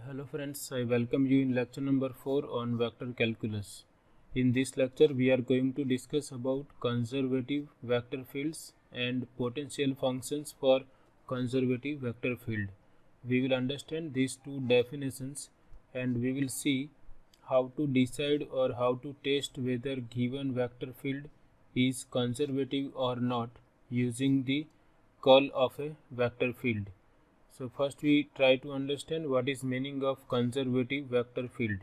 Hello friends, I welcome you in lecture number 4 on vector calculus. In this lecture we are going to discuss about conservative vector fields and potential functions for conservative vector field. We will understand these two definitions and we will see how to decide or how to test whether given vector field is conservative or not using the curl of a vector field. So first we try to understand what is meaning of conservative vector field.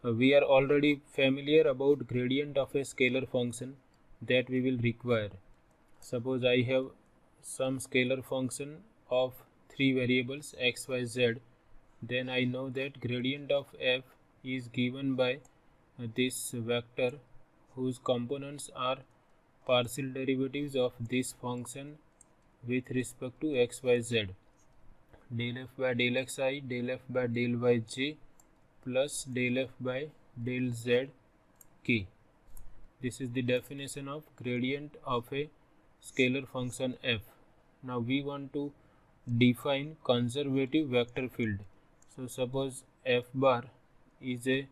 We are already familiar about gradient of a scalar function that we will require. Suppose I have some scalar function of three variables x, y, z, then I know that gradient of f is given by this vector whose components are partial derivatives of this function with respect to x, y, z. Del f by del xi, del f by del yj plus del f by del zk. This is the definition of gradient of a scalar function f. Now we want to define conservative vector field. So suppose f bar is a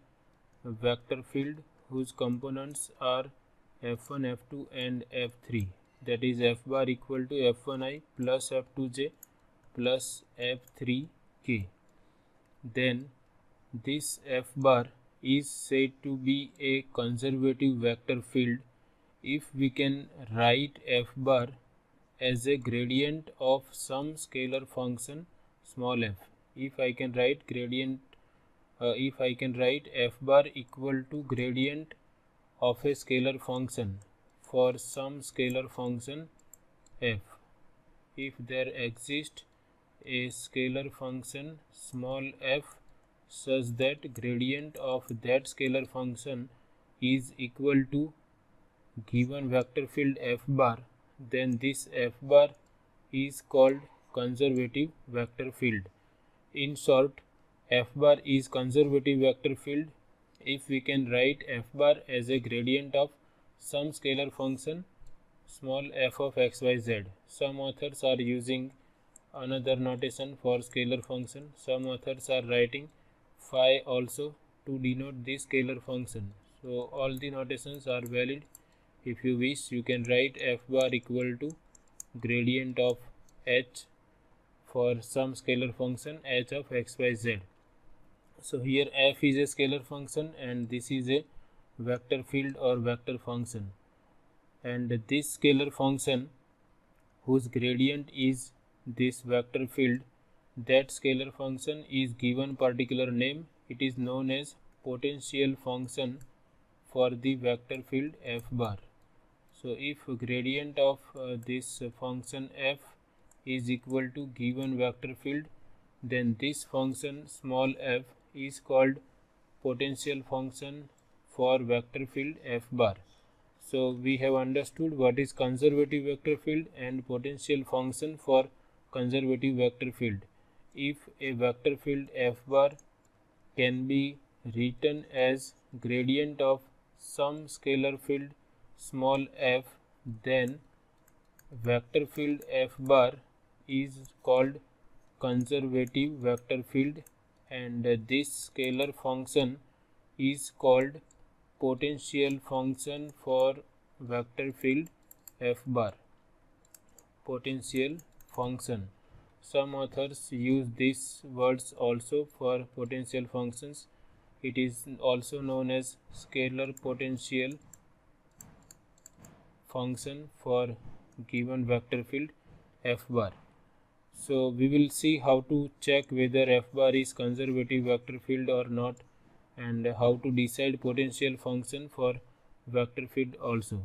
vector field whose components are f1, f2 and f3. That is f bar equal to f1i plus f2j plus f3k. Then this f bar is said to be a conservative vector field if we can write f bar as a gradient of some scalar function small f. If I can write f bar equal to gradient of a scalar function for some scalar function f, if there exists a scalar function small f such that gradient of that scalar function is equal to given vector field f bar, then this f bar is called conservative vector field. In short, f bar is conservative vector field if we can write f bar as a gradient of some scalar function small f of x, y, z. Some authors are using another notation for scalar function. Some authors are writing phi also to denote this scalar function. So all the notations are valid. If you wish, you can write f bar equal to gradient of h for some scalar function h of x, y, z. So here f is a scalar function and this is a vector field or vector function, and this scalar function whose gradient is this vector field, that scalar function is given particular name. It is known as potential function for the vector field f bar. So if gradient of this function f is equal to given vector field, then this function small f is called potential function for vector field f bar. So we have understood what is conservative vector field and potential function for conservative vector field. If a vector field f bar can be written as gradient of some scalar field small f, then vector field f bar is called conservative vector field, and this scalar function is called potential function for vector field f bar. Potential function. Some authors use these words also for potential functions. It is also known as scalar potential function for given vector field f bar. So we will see how to check whether f bar is conservative vector field or not, and how to decide potential function for vector field also.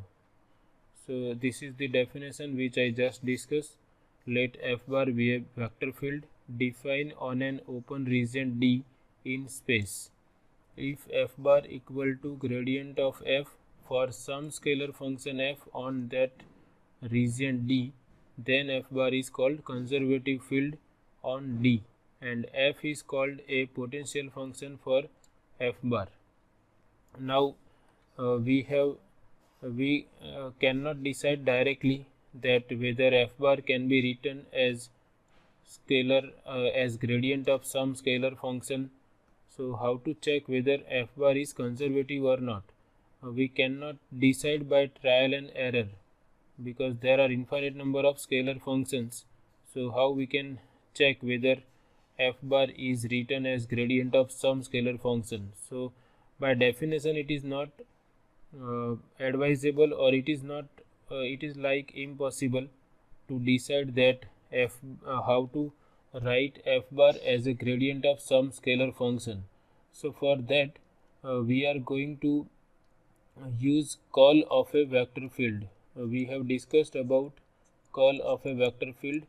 So this is the definition which I just discussed. Let f bar be a vector field defined on an open region D in space. If f bar equal to gradient of f for some scalar function f on that region D, then f bar is called conservative field on D, and f is called a potential function for f bar. Now we cannot decide directly that whether f bar can be written as scalar as gradient of some scalar function. So how to check whether f bar is conservative or not? We cannot decide by trial and error because there are infinite number of scalar functions. So how we can check whether f bar is written as gradient of some scalar function? So by definition it is not advisable, or it is not it is like impossible to decide that how to write f bar as a gradient of some scalar function. So for that we are going to use call of a vector field. We have discussed about call of a vector field,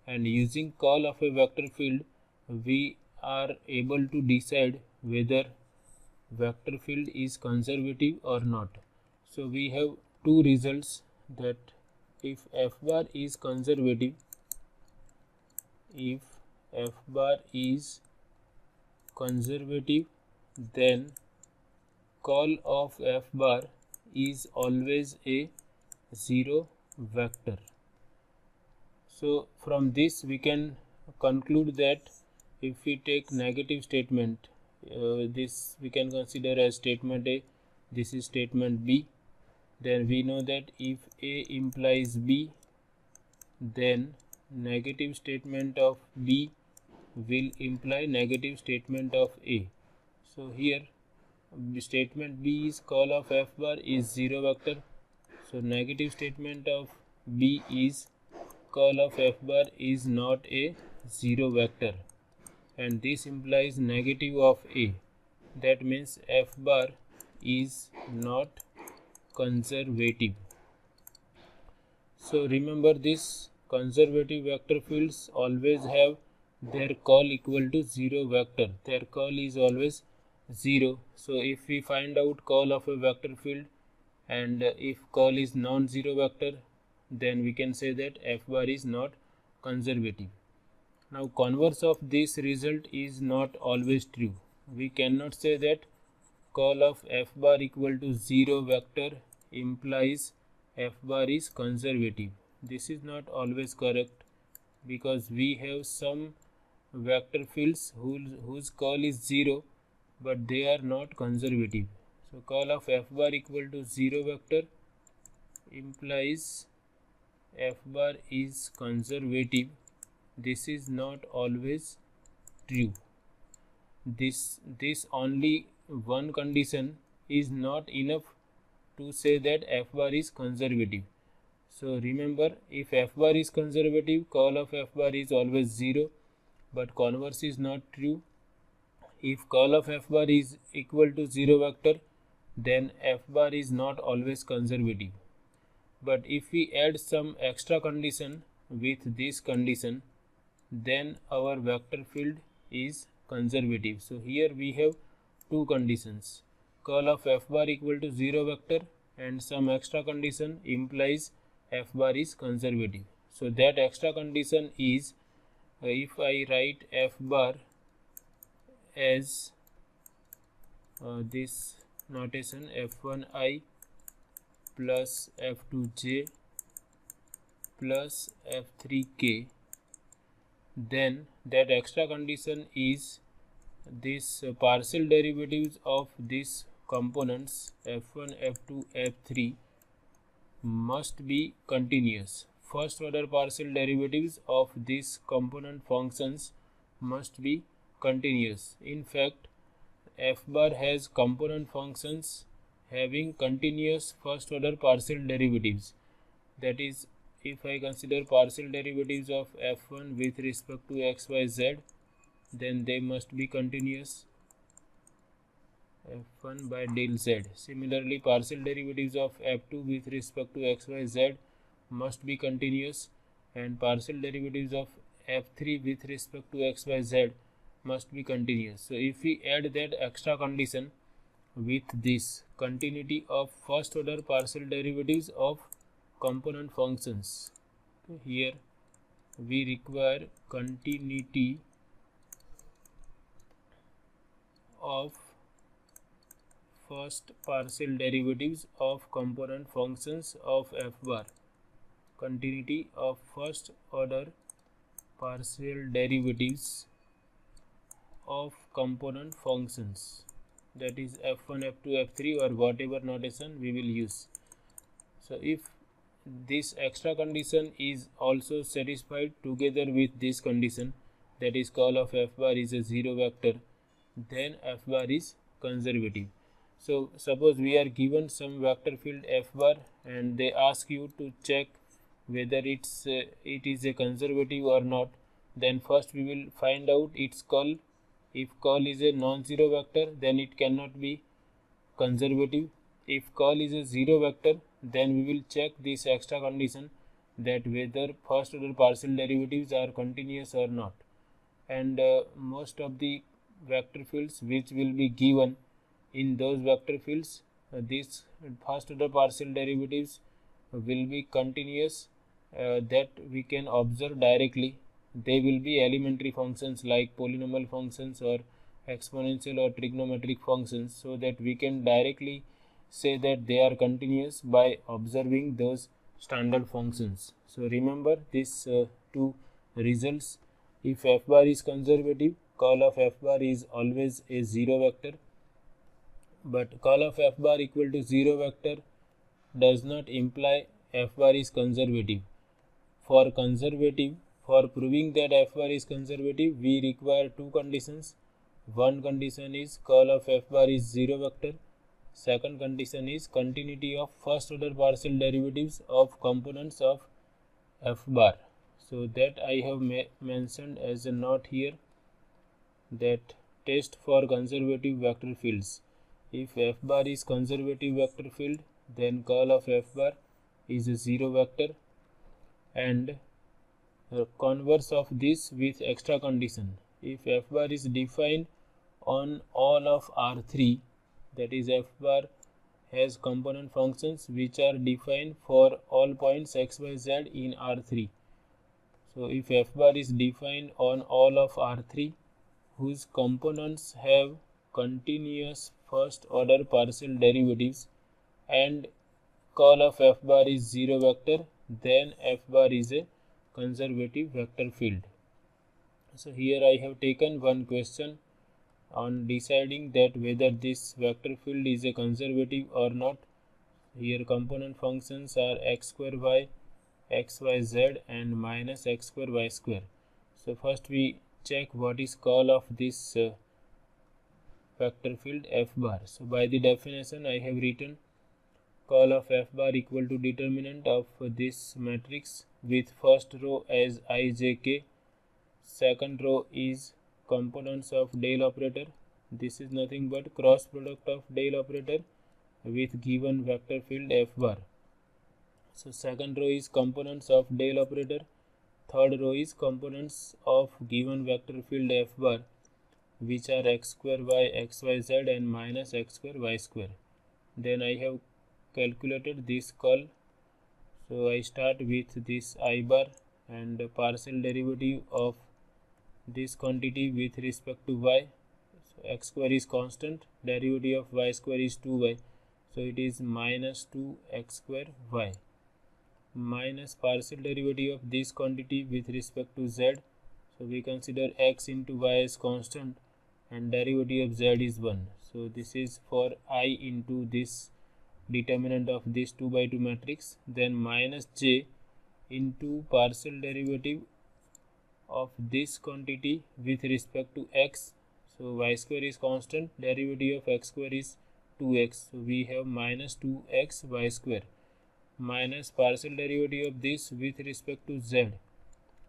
and using call of a vector field we are able to decide whether vector field is conservative or not. So we have two results, that if f bar is conservative, then call of f bar is always a zero vector. So from this we can conclude that if we take negative statement, this we can consider as statement A, this is statement B, then we know that if A implies B, then negative statement of B will imply negative statement of A. So here statement B is call of f bar is zero vector, so negative statement of B is call of f bar is not a zero vector, and this implies negative of A. That means f bar is not conservative. So remember this, conservative vector fields always have their call equal to zero vector. Their call is always 0. So if we find out call of a vector field, and if call is non-zero vector, then we can say that f bar is not conservative. Now converse of this result is not always true. We cannot say that call of f bar equal to 0 vector implies f bar is conservative. This is not always correct, because we have some vector fields whose call is 0 but they are not conservative. So call of f bar equal to 0 vector implies f bar is conservative. This is not always true. This only one condition is not enough to say that f bar is conservative. So remember, if f bar is conservative, call of f bar is always 0, but converse is not true. If call of f bar is equal to 0 vector, then f bar is not always conservative. But if we add some extra condition with this condition, then our vector field is conservative. So here we have two conditions, call of f bar equal to 0 vector and some extra condition implies f bar is conservative. So that extra condition is, if I write f bar as this notation f1i plus f2j plus f3k, then that extra condition is this partial derivatives of these components f1, f2, f3 must be continuous. First order partial derivatives of these component functions must be continuous. In fact, f bar has component functions having continuous first order partial derivatives. That is, if I consider partial derivatives of f1 with respect to x, y, z, then they must be continuous, f1 by del z. Similarly, partial derivatives of f2 with respect to x, y, z must be continuous, and partial derivatives of f3 with respect to x, y, z must be continuous. So if we add that extra condition with this continuity of first order partial derivatives of component functions, here we require continuity of first partial derivatives of component functions of f bar, continuity of first order partial derivatives of component functions, that is f1, f2, f3 or whatever notation we will use. So if this extra condition is also satisfied together with this condition, that is call of f bar is a zero vector, then f bar is conservative. So suppose we are given some vector field f bar and they ask you to check whether it is a conservative or not. Then first we will find out its curl. If curl is a non-zero vector, then it cannot be conservative. If curl is a zero vector, then we will check this extra condition that whether first order partial derivatives are continuous or not. And most of the vector fields which will be given, in those vector fields these first order partial derivatives will be continuous, that we can observe directly. They will be elementary functions like polynomial functions or exponential or trigonometric functions, so that we can directly say that they are continuous by observing those standard functions. So remember these two results. If f bar is conservative, curl of f bar is always a zero vector, but curl of f bar equal to zero vector does not imply f bar is conservative. For proving that f bar is conservative, we require two conditions. One condition is curl of f bar is zero vector. Second condition is continuity of first order partial derivatives of components of f bar. So that I have mentioned as a note here, that test for conservative vector fields. If f bar is conservative vector field, then curl of f bar is a zero vector, and converse of this with extra condition. If f bar is defined on all of R3, that is f bar has component functions which are defined for all points x, y, z in R3. So if f bar is defined on all of R3 whose components have continuous first order partial derivatives and curl of f bar is zero vector, then f bar is a conservative vector field. So here I have taken one question on deciding that whether this vector field is a conservative or not. Here component functions are x square y, x y z and minus x square y square. So first we check what is curl of this vector field f bar. So by the definition I have written curl of f bar equal to determinant of this matrix with first row as I, j, k, second row is components of del operator. This is nothing but cross product of del operator with given vector field f bar. So second row is components of del operator, third row is components of given vector field f bar, which are x square y, x y z and minus x square y square. Then I have calculated this curl. So I start with this I bar and partial derivative of this quantity with respect to y. So x square is constant, derivative of y square is 2y, so it is minus 2x square y, minus partial derivative of this quantity with respect to z. So we consider x into y as constant and derivative of z is 1. So this is for I into this determinant of this 2 by 2 matrix. Then minus j into partial derivative of this quantity with respect to x. So y square is constant, derivative of x square is 2x. So we have minus 2x y square minus partial derivative of this with respect to z,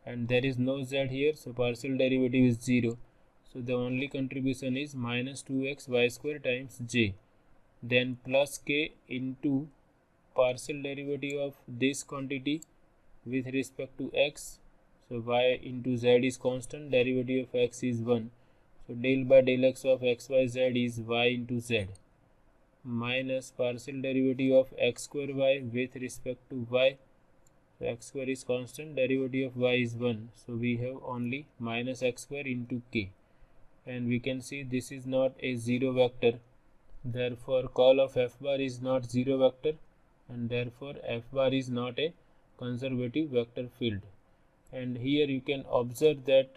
and there is no z here, so partial derivative is 0. So the only contribution is minus 2x y square times j. Then plus k into partial derivative of this quantity with respect to x. So y into z is constant, derivative of x is 1. So del by del x of x y z is y into z, minus partial derivative of x square y with respect to y. So x square is constant, derivative of y is 1. So we have only minus x square into k. And we can see this is not a zero vector. Therefore curl of f bar is not zero vector, and therefore f bar is not a conservative vector field. and here you can observe that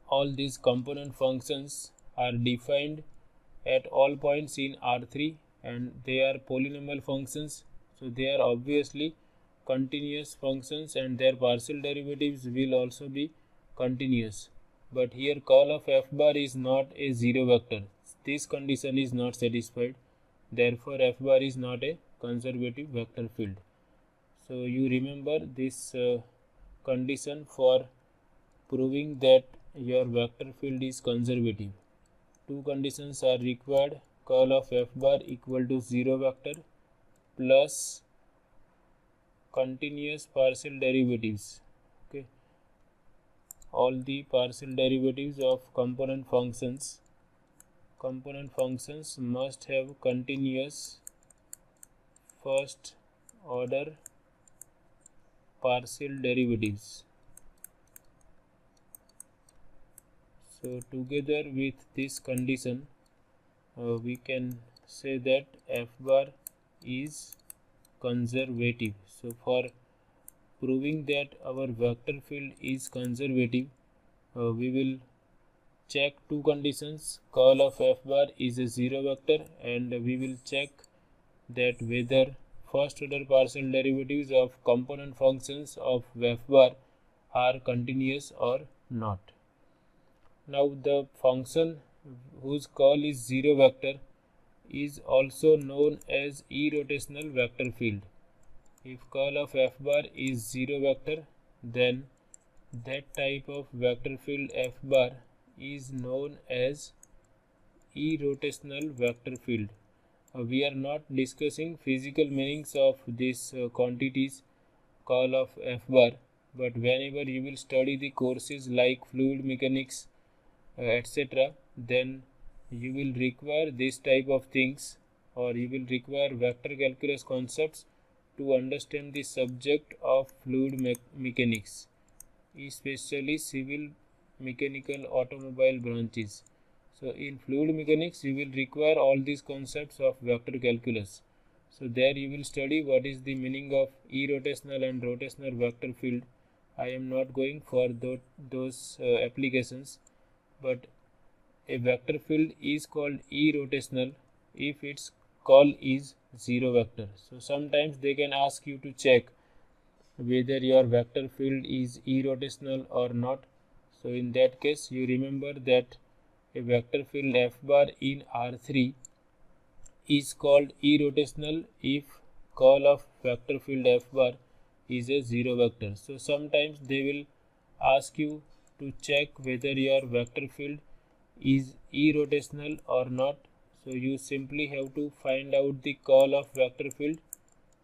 all these component functions are defined at all points in R3 and they are polynomial functions, so they are obviously continuous functions and their partial derivatives will also be continuous. But here curl of f bar is not a zero vector. This condition is not satisfied, therefore f bar is not a conservative vector field. So you remember this condition for proving that your vector field is conservative. Two conditions are required: curl of f bar equal to zero vector plus continuous partial derivatives. Okay, all the partial derivatives of component functions must have continuous first order partial derivatives. So together with this condition we can say that f bar is conservative. So for proving that our vector field is conservative, we will check two conditions: curl of f bar is a zero vector, and we will check that whether first order partial derivatives of component functions of f bar are continuous or not. Now the function whose curl is zero vector is also known as irrotational vector field. If curl of f bar is zero vector, then that type of vector field f bar is known as irrotational vector field. We are not discussing physical meanings of these quantities curl of f bar, but whenever you will study the courses like fluid mechanics, etc., then you will require this type of things, or you will require vector calculus concepts to understand the subject of fluid mechanics, especially civil mechanical automobile branches. So in fluid mechanics you will require all these concepts of vector calculus. So there you will study what is the meaning of irrotational and rotational vector field. I am not going for those applications, but a vector field is called irrotational if its curl is zero vector. So sometimes they can ask you to check whether your vector field is irrotational or not. So in that case you remember that a vector field f bar in R3 is called irrotational if curl of vector field f bar is a zero vector. So sometimes they will ask you to check whether your vector field is irrotational or not. So you simply have to find out the curl of vector field.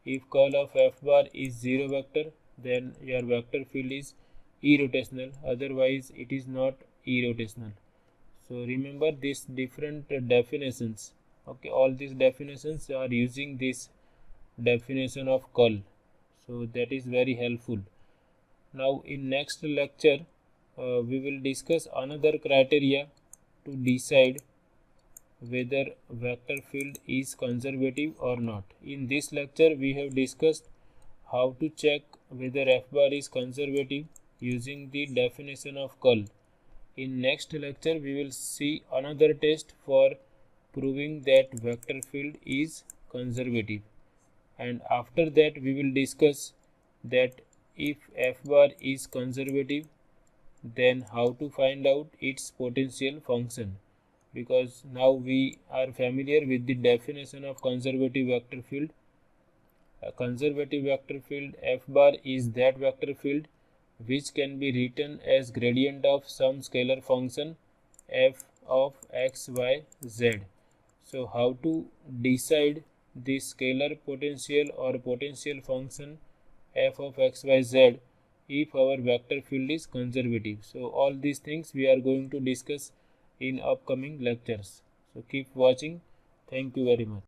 If curl of f bar is zero vector, then your vector field is irrotational, otherwise it is not irrotational. So remember these different definitions. Okay, all these definitions are using this definition of curl, so that is very helpful. Now in next lecture we will discuss another criteria to decide whether vector field is conservative or not. In this lecture we have discussed how to check whether f bar is conservative using the definition of curl. In next lecture we will see another test for proving that vector field is conservative, and after that we will discuss that if f bar is conservative, then how to find out its potential function, because now we are familiar with the definition of conservative vector field. A conservative vector field f bar is that vector field which can be written as gradient of some scalar function f of x, y, z. So how to decide this scalar potential or potential function f of x, y, z if our vector field is conservative. So all these things we are going to discuss in upcoming lectures. So keep watching. Thank you very much.